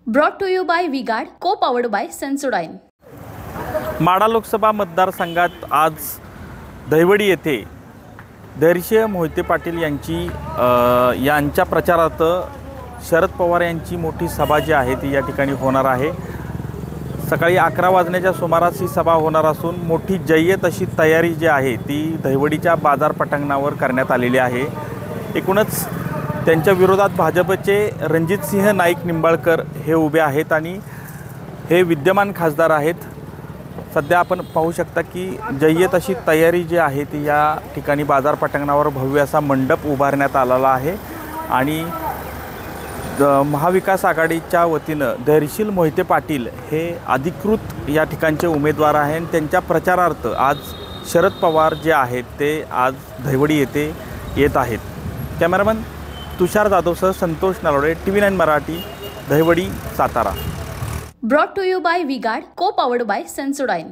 Brought to you by V-Guard, co-powered by Sensodyne. Madha Lok Sabha मतदारसंघात आज दहिवडी येथे धैर्यशील मोहिते पाटील यांच्या प्रचारार्थ शरद पवार यांची मोठी सभा जी आहे ती या ठिकाणी होणार आहे। सकाळी 11 वाजण्याच्या सुमारास ही सभा होणार असून मोठी जय्यत अशी तयारी जी आहे ती दहिवडीच्या बाजार पटांगणावर करण्यात आलेली आहे। एकूणच त्यांच्या विरोधात भाजपचे रणजितसिंह नाईक निंबाळकर हे उभे आहेत आणि हे विद्यमान खासदार आहेत। सध्या आपण पाहू शकता की जय्यत अशी तयारी जी आहे ती या ठिकाणी बाजार पटांगणावर भव्य असा मंडप उभारण्यात आलेला आहे आणि महाविकास आघाडीच्या वतीनं धैर्यशील मोहिते पाटील हे अधिकृत या ठिकाणचे उमेदवार आहेत आणि त्यांच्या प्रचारार्थ आज शरद पवार जे आहेत ते आज दहिवडी येथे येत आहेत। कॅमेरामन तुषार जाधवसह Santosh Nalawade, TV9 Marathi, Dahiwadi, Satara. Brought to you by V-Guard, co-powered by Sensodyne.